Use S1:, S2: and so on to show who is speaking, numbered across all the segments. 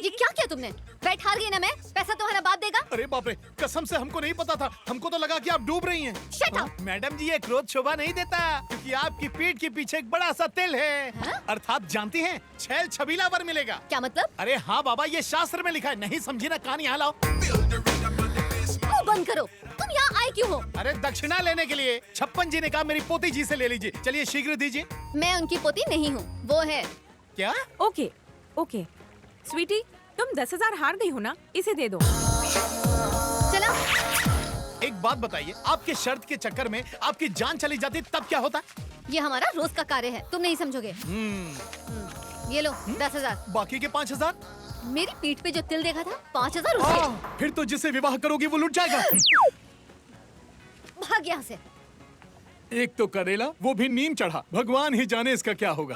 S1: ये क्या किया तुमने? बैठ हार गई ना मैं। पैसा तुम्हारा बाप देगा।
S2: अरे बाप रे, कसम से हमको नहीं पता था। हमको तो लगा कि आप डूब रही हैं।
S1: Shut up!
S2: मैडम जी, ये क्रोध शोभा नहीं देता, क्योंकि आपकी पीठ के पीछे एक बड़ा सा तिल है।
S1: हाँ?
S2: अर्थात जानती हैं, छैल छबीला वर मिलेगा।
S1: क्या मतलब?
S2: अरे हाँ बाबा, ये शास्त्र में लिखा है। नहीं समझी ना, कहानी यहाँ लाओ।
S1: मुंह बंद करो। तुम यहाँ आए क्यों हो?
S2: अरे दक्षिणा लेने के लिए। छप्पन जी ने कहा मेरी पोती जी से ले लीजिए। चलिए शीघ्र दीजिए।
S1: मैं उनकी पोती नहीं हूँ, वो है।
S2: क्या?
S3: ओके ओके स्वीटी, तुम 10,000 हार गई हो ना, इसे दे दो।
S1: चला।
S2: एक बात बताइए, आपके शर्त के चक्कर में आपकी जान चली जाती तब क्या होता?
S1: ये हमारा रोज का कार्य है, तुम नहीं समझोगे। ये लो 10,000।
S2: बाकी के 5,000?
S1: मेरी पीठ पे जो तिल देखा था, 5,000 उसके।
S2: फिर तो जिससे विवाह करोगी वो लुट जाएगा।
S1: भाग यहाँ से।
S2: एक तो करेला, वो भी नीम चढ़ा। भगवान ही जाने इसका क्या होगा।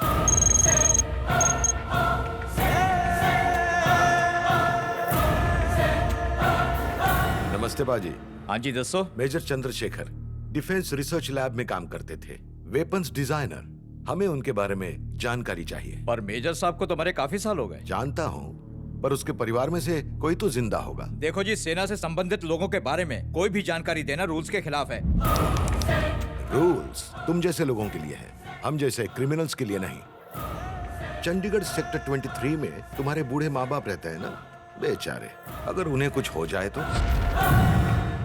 S4: नमस्ते बाजी।
S5: हाँ जी, दसो।
S4: Major Chandrashekhar defence research lab में काम करते थे, वेपन्स डिजाइनर। हमें उनके बारे में जानकारी चाहिए।
S5: पर मेजर साहब को तो मरे काफी साल हो गए।
S4: जानता हूँ, पर उसके परिवार में से कोई तो जिंदा होगा।
S5: देखो जी, सेना से संबंधित लोगों के बारे में कोई भी जानकारी देना रूल्स के खिलाफ है।
S4: रूल्स तुम जैसे लोगों के लिए है, हम जैसे क्रिमिनल्स के लिए नहीं। चंडीगढ़ सेक्टर 23 में तुम्हारे बूढ़े माँ बाप रहते हैं ना, बेचारे। अगर उन्हें कुछ हो जाए तो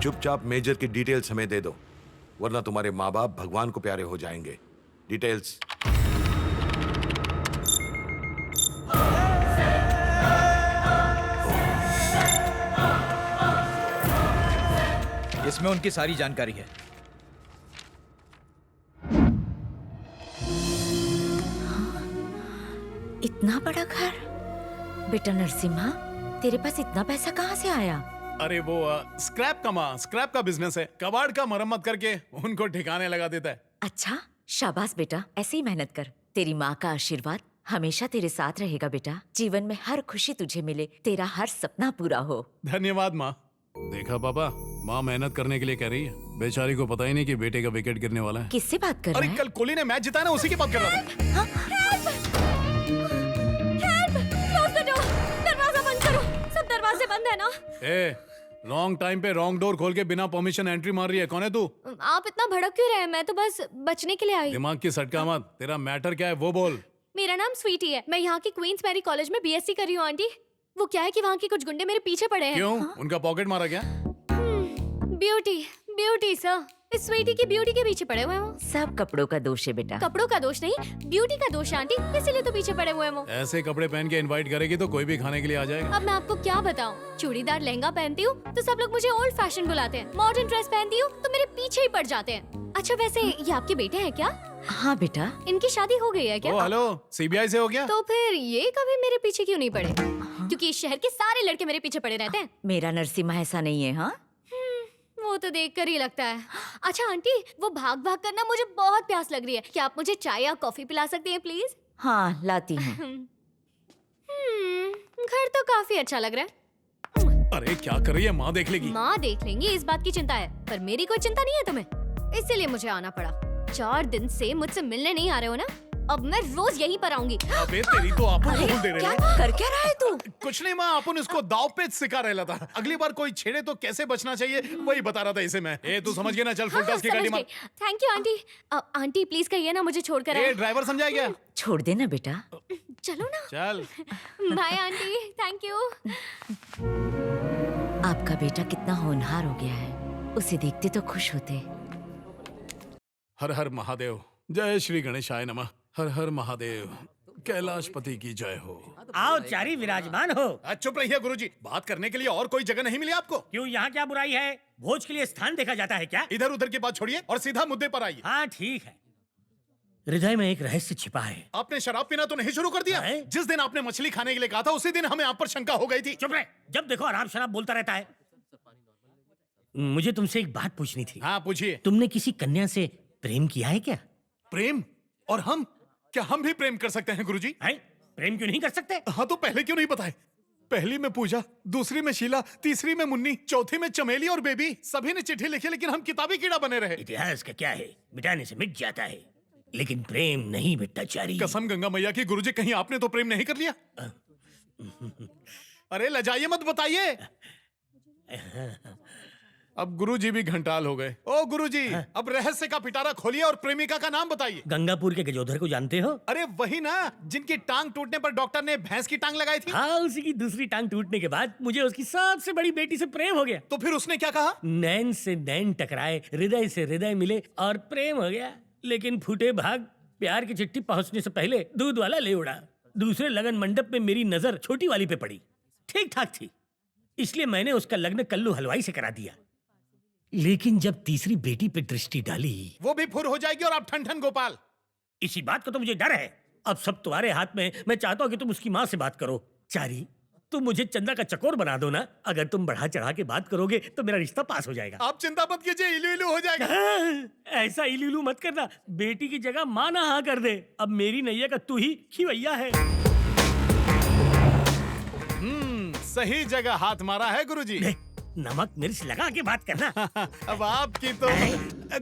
S4: चुपचाप मेजर की डिटेल्स हमें दे दो, वरना तुम्हारे माँ बाप भगवान को प्यारे हो जाएंगे। डिटेल्स।
S5: इसमें उनकी सारी जानकारी है।
S6: इतना बड़ा घर? बेटा नरसिम्हा, तेरे पास इतना पैसा कहाँ से आया?
S2: अरे वो स्क्रैप का बिजनेस है। कबाड़ का मरम्मत करके उनको ठिकाने लगा देता है।
S6: अच्छा, शाबाश बेटा, ऐसे ही मेहनत कर। तेरी माँ का आशीर्वाद हमेशा तेरे साथ रहेगा बेटा। जीवन में हर खुशी तुझे मिले, तेरा हर सपना पूरा हो।
S2: धन्यवाद माँ। देखा पापा, माँ मेहनत करने के लिए कह रही है। बेचारी को पता ही नहीं कि बेटे का विकेट गिरने वाला है।
S6: किससे बात कर
S2: अरे
S6: रहा है?
S2: कल कोहली ने मैच जिताया ना, उसी की बात कर रहा था।
S1: दरवाजा बंद करो। सब दरवाजे बंद है ना?
S2: रॉन्ग टाइम पे रॉन्ग डोर खोल के बिना परमिशन एंट्री मार रही है। कौन है तू?
S1: आप इतना भड़क क्यों रहे हैं? मैं तो बस बचने के लिए आई।
S2: दिमाग की सटका मत। तेरा मैटर क्या है वो बोल।
S1: मेरा नाम स्वीटी है। मैं यहाँ की क्वींस मैरी कॉलेज में बीएससी कर रही हूँ आंटी। वो क्या है कि वहाँ के कुछ गुंडे मेरे पीछे पड़े हैं।
S2: क्यों? उनका पॉकेट मारा क्या?
S1: Beauty sir. इस स्वीटी की ब्यूटी के पीछे पड़े हुए हैं वो।
S6: सब कपड़ों का दोष है बेटा।
S1: कपड़ों का दोष नहीं, ब्यूटी का दोष है आंटी, इसीलिए तो पीछे पड़े हुए हैं वो।
S2: ऐसे कपड़े पहन के इनवाइट करेगी तो कोई भी खाने के लिए आ जाएगा।
S1: अब मैं आपको क्या बताऊं, चूड़ीदार लहंगा पहनती हूँ तो सब लोग मुझे ओल्ड फैशन बुलाते हैं। मॉडर्न ड्रेस पहनती हूँ तो मेरे पीछे ही पड़ जाते हैं। अच्छा वैसे ये आपके बेटे हैं क्या?
S6: हाँ बेटा।
S1: इनकी शादी हो गई है क्या?
S2: हेलो, सीबीआई से हो गया?
S1: तो फिर ये कभी मेरे पीछे क्यों नहीं पड़े? क्योंकि इस शहर के सारे लड़के मेरे पीछे पड़े रहते हैं।
S6: मेरा नरसिम्हा ऐसा नहीं है। हाँ,
S1: वो तो देखकर ही लगता है। अच्छा आंटी, वो भाग भाग करना, मुझे बहुत प्यास लग रही है। क्या आप मुझे चाय या कॉफी पिला सकती हैं प्लीज?
S6: हाँ लाती हूँ।
S1: घर तो काफी अच्छा लग रहा है।
S2: अरे क्या कर रही है, माँ देख लेगी।
S1: माँ देख लेंगी, इस बात की चिंता है, पर मेरी कोई चिंता नहीं है तुम्हें, इसीलिए मुझे आना पड़ा। 4 दिन से मुझसे मिलने नहीं आ रहे हो ना, अब मैं रोज यहीं पर आऊंगी।
S2: अबे तेरी तो आपन को दे रहे
S6: क्या
S2: हैं।
S6: कर क्या रहा है तू?
S2: कुछ नहीं माँ, अपन इसको दाव पे सिखा रहा था। अगली बार कोई छेड़े तो कैसे बचना चाहिए वही बता रहा था इसे मैं। तू समझ गया ना? चल फुल टॉस की गाड़ी मार।
S1: Thank you aunty. Aunty please कहिए ना मुझे छोड़कर आए।
S2: ड्राइवर समझाया क्या?
S6: छोड़ देना बेटा।
S1: चलो ना।
S2: चल।
S1: Bye aunty, thank you.
S6: आपका बेटा कितना होनहार हो गया है, उसे देखते तो खुश होते।
S2: हर हर महादेव। जय श्री गणेशाय नमः। हर हर महादेव। कैलाशपति की जय हो।
S7: आओ चारी विराजमान हो।
S2: चुप रहिए गुरुजी, बात करने के लिए और कोई जगह नहीं मिली आपको?
S7: क्यों, यहाँ क्या बुराई है? भोज के लिए स्थान देखा जाता है क्या?
S2: इधर उधर की बात छोड़िए और सीधा मुद्दे पर आइए।
S7: हाँ ठीक है। हृदय में एक रहस्य छिपा है।
S2: आपने शराब पीना तो नहीं शुरू कर दिया?
S7: है?
S2: जिस दिन आपने मछली खाने के लिए कहा था उसी दिन हमें आप पर शंका हो गई थी।
S7: चुप रहे, जब देखो आराम शराब बोलता रहता है। मुझे तुमसे एक बात पूछनी थी।
S2: हाँ पूछिए।
S7: तुमने किसी कन्या से प्रेम किया है क्या?
S2: प्रेम? और हम? क्या हम भी प्रेम कर सकते हैं गुरुजी?
S7: है? प्रेम क्यों नहीं कर सकते?
S2: हाँ तो पहले क्यों नहीं बताए? पहली में पूजा, दूसरी में शीला, तीसरी में मुन्नी, चौथी में चमेली और बेबी। सभी ने चिट्ठी लिखी लेकिन हम किताबी कीड़ा बने रहे।
S7: इतिहास का क्या है, मिटाने से मिट जाता है, लेकिन प्रेम नहीं मिटता चारी।
S2: कसम गंगा मैया की गुरुजी, कहीं आपने तो प्रेम नहीं कर लिया? अरे लजाइए मत, बताइए। अब गुरुजी भी घंटाल हो गए। ओ गुरुजी, अब रहस्य का पिटारा खोलिए और प्रेमिका का नाम बताइए।
S7: गंगापुर के गजोधर को जानते हो?
S2: अरे वही ना, जिनकी टांग टूटने पर डॉक्टर ने भैंस की टांग लगाई थी।
S7: हाँ, उसी की दूसरी टांग टूटने के बाद मुझे उसकी सबसे बड़ी बेटी से प्रेम हो गया।
S2: तो फिर उसने क्या कहा?
S7: नैन से नैन टकराए, हृदय से हृदय मिले और प्रेम हो गया। लेकिन फूटे भाग, प्यार की चिट्ठी पहुंचने से पहले दूध वाला ले उड़ा। दूसरे लगन मंडप में मेरी नजर छोटी वाली पे पड़ी। ठीक ठाक थी, इसलिए मैंने उसका लग्न कल्लू हलवाई से करा दिया। लेकिन जब तीसरी बेटी पे दृष्टि डाली,
S2: वो भी फुर हो जाएगी और आप ठन ठन गोपाल।
S7: इसी बात का तो मुझे डर है। अब सब तुम्हारे हाथ में। मैं चाहता हूँ कि तुम उसकी माँ से बात करो। चारी, तुम मुझे चंदा का चकोर बना दो ना। अगर तुम बढ़ा चढ़ा के बात करोगे तो मेरा रिश्ता पास हो जाएगा।
S2: आप चिंता मत कीजिए, इलू इलू हो जाएगा।
S7: ऐसा इलू मत करना। बेटी की जगह माँ ना हाँ कर दे। अब मेरी नैया का तू ही खिवैया है।
S2: सही जगह हाथ मारा है गुरुजी।
S7: नमक मिर्च लगा के बात करना।
S2: अब आपकी तो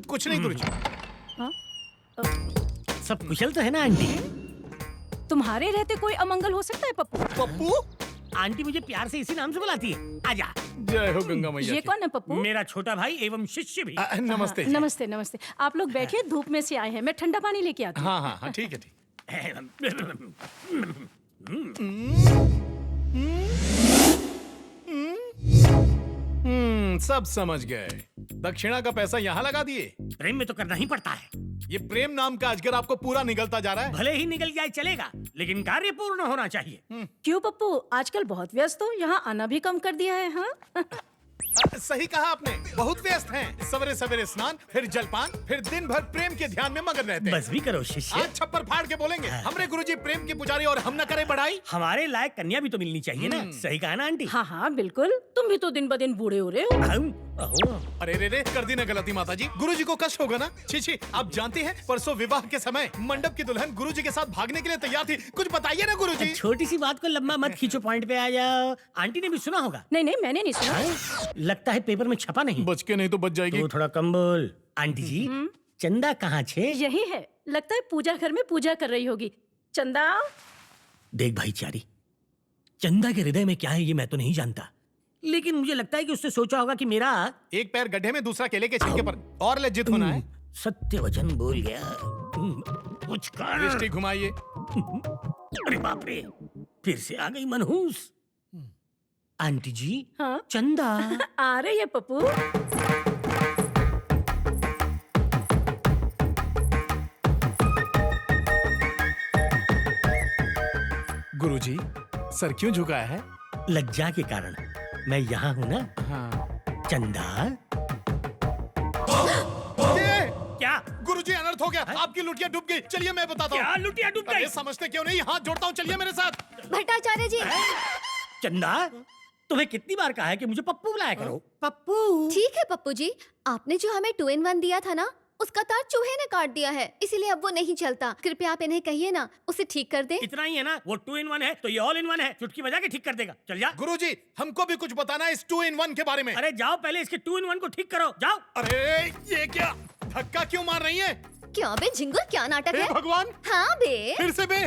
S2: कुछ नहीं गुरुजी।
S7: सब कुशल तो है ना आंटी?
S3: तुम्हारे रहते कोई अमंगल हो सकता है पप्पू?
S2: पप्पू?
S7: आंटी मुझे प्यार से इसी नाम से बुलाती है। आजा।
S2: जय हो गंगा मैया
S3: ये
S2: की।
S3: कौन है पप्पू?
S7: मेरा छोटा भाई एवं शिष्य भी।
S2: नमस्ते जी।
S8: नमस्ते नमस्ते। आप लोग बैठिए, धूप में से आए हैं, मैं ठंडा पानी लेके आती हूँ।
S2: हाँ हाँ हाँ, ठीक है ठीक। सब समझ गए। दक्षिणा का पैसा यहाँ लगा दिए।
S7: प्रेम में तो करना ही पड़ता है।
S2: ये प्रेम नाम का अजगर आपको पूरा निगलता जा रहा है।
S7: भले ही निकल जाए चलेगा, लेकिन कार्य पूर्ण होना चाहिए।
S8: क्यों पप्पू, आजकल बहुत व्यस्त हो, यहाँ आना भी कम कर दिया है। हाँ
S2: सही कहा आपने, बहुत व्यस्त हैं। सवेरे सवेरे स्नान, फिर जलपान, फिर दिन भर प्रेम के ध्यान में मगन रहते हैं।
S7: बस भी करो शिष्य।
S2: आज छप्पर फाड़ के बोलेंगे हमरे गुरुजी प्रेम की पुजारी और हम न करें बढ़ाई।
S7: हमारे लायक कन्या भी तो मिलनी चाहिए ना। सही कहा ना आंटी?
S8: हाँ हाँ बिल्कुल, तुम भी तो दिन ब दिन बूढ़े हो रहे हो।
S2: अरे रे रे, कर दी ना गलती माताजी। गुरुजी को कष्ट होगा ना। छी छी, आप जानती हैं परसों विवाह के समय मंडप की दुल्हन गुरुजी के साथ भागने के लिए तैयार थी। कुछ बताइए ना गुरुजी।
S7: छोटी सी बात को लंबा मत खींचो, पॉइंट पे आ जाओ। आंटी ने भी सुना होगा।
S8: नहीं नहीं, मैंने नहीं सुना।
S7: लगता है पेपर में छपा नहीं।
S2: बच के नहीं तो बच जाएगी।
S7: तो थोड़ा कम बोल। आंटी जी, चंदा कहाँ छे?
S8: यही है, लगता है पूजा घर में पूजा कर रही होगी। चंदा।
S7: देख भाईचारी, चंदा के हृदय में क्या है ये मैं तो नहीं जानता, लेकिन मुझे लगता है कि उसने सोचा होगा कि मेरा
S2: एक पैर गड्ढे में, दूसरा केले के छिलके पर। और लज्जित होना है।
S7: सत्य वचन बोल गया। कुछ कर।
S2: दृष्टि घुमाइए।
S7: अरे बाप रे, फिर से आ गई मनहूस। आंटी जी,
S8: हाँ
S7: चंदा
S8: आ रही है पप्पू।
S2: गुरुजी, सर क्यों झुकाया है?
S7: लज्जा के कारण। मैं यहाँ हूँ ना।
S2: हाँ।
S7: चंदा। क्या
S2: गुरुजी, अनर्थ हो गया। आपकी लुटिया डूब गई। चलिए मैं बताता हूँ।
S7: क्या लुटिया डूब गई?
S2: अरे समझते क्यों नहीं, हाथ जोड़ता हूँ, चलिए मेरे साथ।
S1: भट्टाचार्य जी।
S7: चंदा, तुम्हें कितनी बार कहा है कि मुझे पप्पू बुलाया करो? पप्पू।
S1: ठीक है पप्पू जी, आपने जो हमें 2-in-1 दिया था ना, उसका तार चूहे ने काट दिया है, इसीलिए अब वो नहीं चलता। कृपया आप इन्हें कहिए ना, उसे ठीक कर दे।
S7: इतना ही है ना? वो 2-in-1 है तो ये all-in-1 है। चुटकी बजा के ठीक कर देगा। चल जा।
S2: गुरुजी, हमको भी कुछ बताना है इस 2-in-1 के बारे में।
S7: अरे जाओ, पहले इसके 2-in-1 को ठीक करो। जाओ।
S2: अरे ये क्या, धक्का क्यों मार रही है?
S1: क्या बे झिंगुर, क्या नाटक
S2: हे
S1: है?
S2: भगवान,
S1: हाँ बे।
S2: फिर से बे।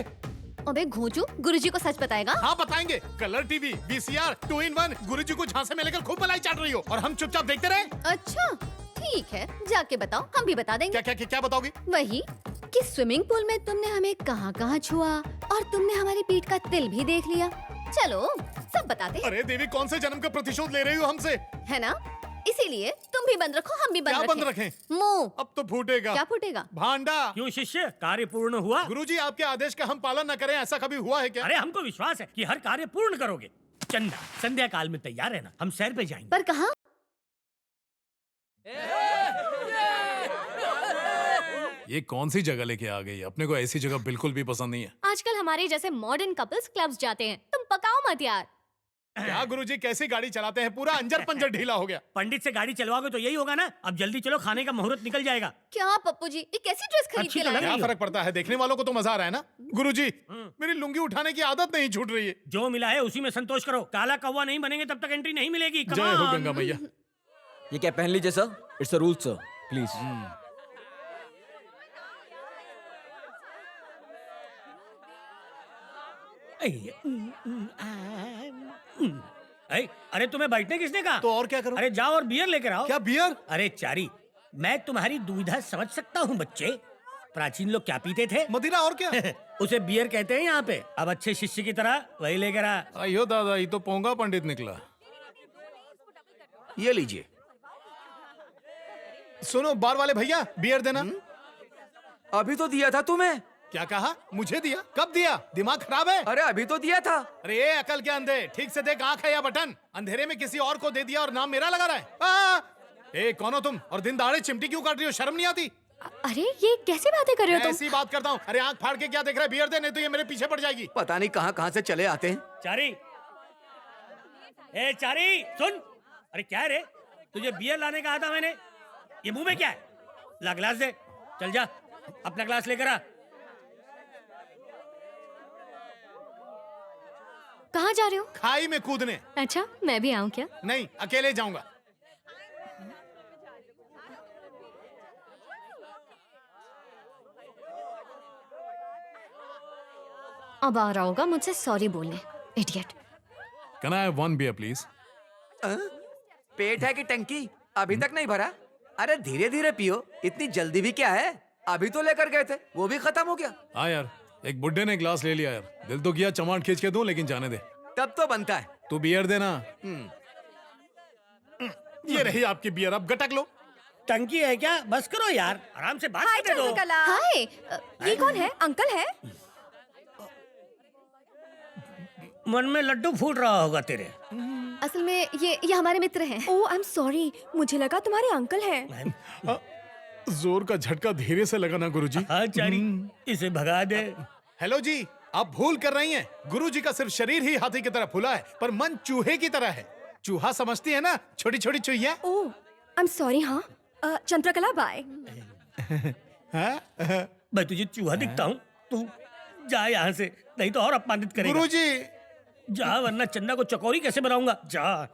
S1: अबे घोंचू, गुरुजी को सच बताएगा?
S2: हाँ बताएंगे। कलर टीवी, VCR, 2-in-1, गुरुजी को झांसे में लेकर खूब मलाई चाट रही हो और हम चुपचाप देखते रहे।
S1: अच्छा ठीक है, जाके बताओ, हम भी बता देंगे।
S2: क्या क्या क्या, क्या बताओगी?
S1: वही कि स्विमिंग पूल में तुमने हमें कहाँ कहाँ छुआ और तुमने हमारी पीठ का तिल भी देख लिया। चलो सब बताते हैं।
S2: अरे देवी, कौन से जन्म का प्रतिशोध ले रही हो हमसे?
S1: है ना, इसीलिए तुम भी बंद रखो, हम भी
S2: क्या
S1: बंद
S2: बंद रखें?
S1: मुंह।
S2: अब तो फूटेगा।
S1: क्या फूटेगा?
S2: भांडा।
S7: क्यों शिष्य, कार्य पूर्ण हुआ?
S2: गुरुजी, आपके आदेश का हम पालन न करें, ऐसा कभी हुआ है क्या?
S7: अरे हमको विश्वास है कि हर कार्य पूर्ण करोगे। चंदा, संध्या काल में तैयार रहना, हम सैर पे जाएंगे।
S1: पर कहाँ?
S2: ये कौन सी जगह लेके आ गई? अपने को ऐसी जगह बिल्कुल भी पसंद नहीं है।
S1: आजकल हमारे जैसे मॉडर्न कपल्स क्लब्स जाते हैं, तुम पकाओ मत यार।
S2: क्या गुरुजी, कैसी गाड़ी चलाते हैं, पूरा अंजर पंजर ढीला हो गया।
S7: पंडित से गाड़ी चलवाओगे तो यही होगा ना। अब जल्दी चलो, खाने का मुहूर्त निकल जाएगा।
S1: क्या पप्पू जी, ये कैसी ड्रेस खरीद
S7: अच्छी
S1: के
S7: तो
S1: लाए?
S7: लग
S2: क्या
S7: रही हो।
S2: फर्क पड़ता है, देखने वालों को तो मजा आ रहा है ना। गुरुजी, मेरी लुंगी उठाने की आदत नहीं छूट रही है।
S7: जो मिला है उसी में संतोष करो। काला कौवा नहीं बनेंगे तब तक एंट्री नहीं मिलेगी। Come
S2: जय हो
S7: on।
S2: गंगा मैया।
S9: ये क्या पहन लीजिए sir, it's a rule sir, please.
S7: अरे तुम्हें बैठने किसने कहा?
S2: तो और क्या करूं?
S7: अरे जाओ और बियर लेकर आओ।
S2: क्या बियर?
S7: अरे चारी, मैं तुम्हारी दुविधा समझ सकता हूँ बच्चे। प्राचीन लोग क्या पीते थे?
S2: मदिरा और क्या?
S7: उसे बियर कहते हैं यहाँ पे। अब अच्छे शिष्य की तरह वही लेकर आ।
S2: अयो दादा, ये तो पोंगा पंडित निकला।
S10: ये लीजिए।
S2: सुनो बार वाले भैया, बियर देना।
S9: अभी तो दिया था तुम्हें।
S2: क्या कहा? मुझे दिया? कब दिया? दिमाग खराब है?
S9: अरे अभी तो दिया था।
S2: अरे ये अकल के अंधे, ठीक से देख, आंख है या बटन? अंधेरे में किसी और को दे दिया और नाम मेरा लगा रहा है। ए कौन हो तुम? और दिन दहाड़े चिमटी क्यों काट रही हो? शर्म नहीं आती?
S1: अरे ये कैसी बातें कर रहे हो तुम?
S2: ऐसी बात करता हूँ। अरे आंख फाड़ के क्या देख रहा है? बियर दे, नहीं तो ये मेरे पीछे पड़ जाएगी।
S9: पता नहीं कहाँ कहाँ से चले आते हैं।
S7: चारी, ए चारी सुन। अरे क्या है रे, तुझे बियर लाने कहा था मैंने। ये मुंह में क्या है? ला गिलास दे। चल जा अपना गिलास लेकर आ।
S1: कहाँ जा रहे हो?
S2: खाई में कूदने।
S1: अच्छा, मैं भी आऊँ क्या?
S2: नहीं, अकेले जाऊंगा।
S1: अब आ रहा होगा मुझसे सॉरी बोलने, idiot.
S2: Can I have one beer please?
S9: पेट है कि टंकी? अभी तक नहीं भरा? अरे धीरे धीरे पियो, इतनी जल्दी भी क्या है? अभी तो लेकर गए थे, वो भी खत्म हो गया।
S2: हाँ यार, एक बुड्ढे ने गिलास ले लिया यार। दिल तो किया चमाट खींच के दूं, लेकिन जाने दे।
S9: तब तो बनता है।
S2: तू बियर देना। ये रही आपकी बियर, अब गटक लो।
S7: टंकी है क्या? बस करो यार, आराम से बात करने दो।
S1: हाय, ये कौन है? अंकल है?
S7: मन में लड्डू फूट रहा होगा तेरे।
S1: असल में ये हमारे मित्र हैं।
S8: ओह आई एम सॉरी, मुझे लगा तुम्हारे अंकल हैं।
S2: जोर का झटका धीरे से लगा ना गुरुजी।
S7: हाँ चारी, इसे भगा दे।
S2: हेलो जी, आप भूल कर रही हैं। गुरुजी का सिर्फ शरीर ही हाथी की तरह फूला है, पर मन चूहे की तरह है। चूहा समझती है ना, छोटी छोटी चूहिया।
S8: ओह आई एम सॉरी। हाँ चंद्रकला बाय।
S7: मैं तुझे चूहा दिखता हूँ? तू जा यहाँ से, नहीं तो और अपमानित करेगा।
S2: गुरुजी
S7: जा, वरना चंदा को चकोरी कैसे बनाऊंगा। जा।